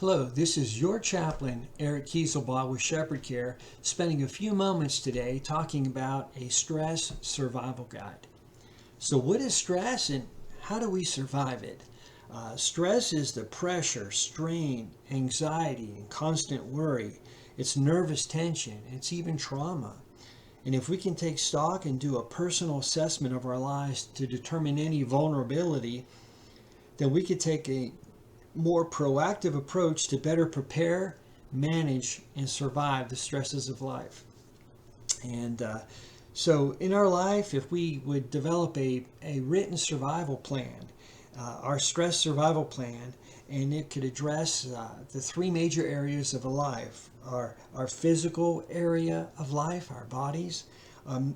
Hello, this is your chaplain, Eric Kieselbaugh with Shepherd Care, spending a few moments today talking about a stress survival guide. So what is stress and how do we survive it? Stress is the pressure, strain, anxiety, and constant worry. It's nervous tension. It's even trauma. And if we can take stock and do a personal assessment of our lives to determine any vulnerability, then we could take a more proactive approach to better prepare, manage, and survive the stresses of life. And so, in our life, if we would develop a written survival plan, our stress survival plan, and it could address the three major areas of a life our physical area of life, our bodies,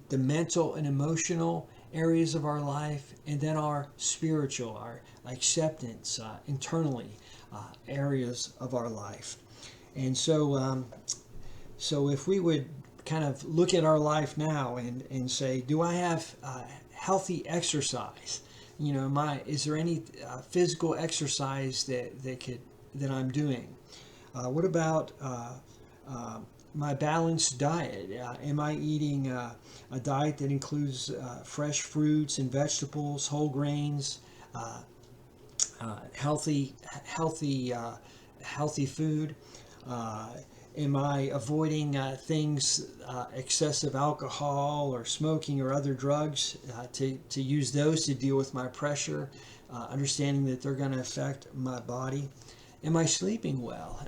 the mental and emotional areas of our life, and then our spiritual, our acceptance internally areas of our life. And so if we would kind of look at our life now and say, do I have healthy exercise? You know, is there any physical exercise that I'm doing? What about my balanced diet? Am I eating a diet that includes fresh fruits and vegetables, whole grains, healthy food? Am I avoiding things, excessive alcohol or smoking or other drugs, to use those to deal with my pressure, understanding that they're going to affect my body? Am I sleeping well?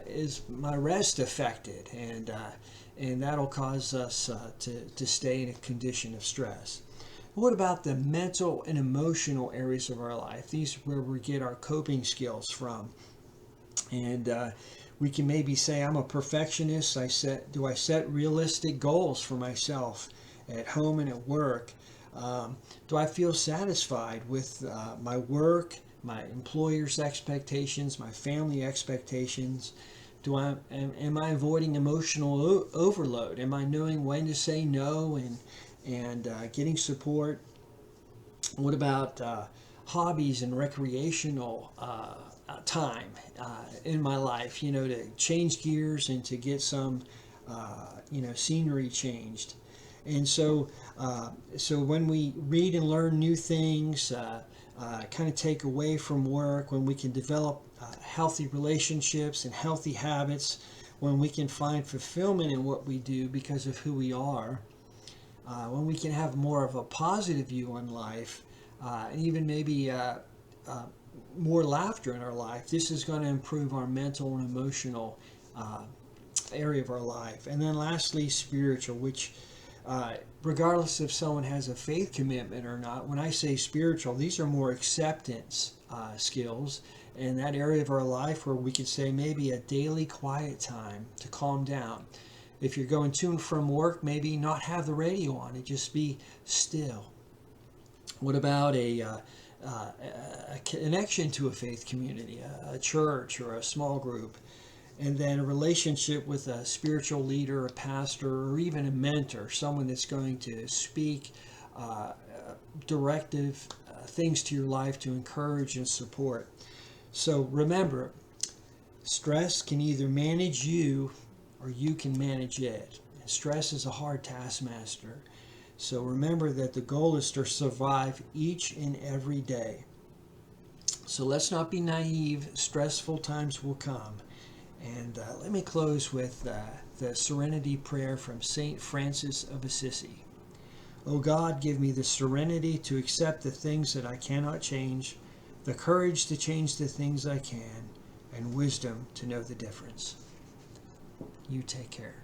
Is my rest affected? And that'll cause us to stay in a condition of stress. What about the mental and emotional areas of our life? These are where we get our coping skills from. And we can maybe say, I'm a perfectionist. Do I set realistic goals for myself at home and at work? Do I feel satisfied with my work, my employer's expectations, my family expectations? Am I avoiding emotional overload? Am I knowing when to say no and getting support? What about hobbies and recreational time in my life? You know, to change gears and to get some scenery changed. And so when we read and learn new things, kind of take away from work, when we can develop healthy relationships and healthy habits, when we can find fulfillment in what we do because of who we are, when we can have more of a positive view on life, and even maybe more laughter in our life, this is going to improve our mental and emotional area of our life. And then lastly, spiritual, which regardless if someone has a faith commitment or not, when I say spiritual, these are more acceptance skills in that area of our life where we could say maybe a daily quiet time to calm down. If you're going to and from work, maybe not have the radio on and just be still. What about a connection to a faith community, a church or a small group? And then a relationship with a spiritual leader, a pastor, or even a mentor, someone that's going to speak directive things to your life to encourage and support. So remember, stress can either manage you or you can manage it. Stress is a hard taskmaster. So remember that the goal is to survive each and every day. So let's not be naive. Stressful times will come. And let me close with the Serenity Prayer from St. Francis of Assisi. O God, give me the serenity to accept the things that I cannot change, the courage to change the things I can, and wisdom to know the difference. You take care.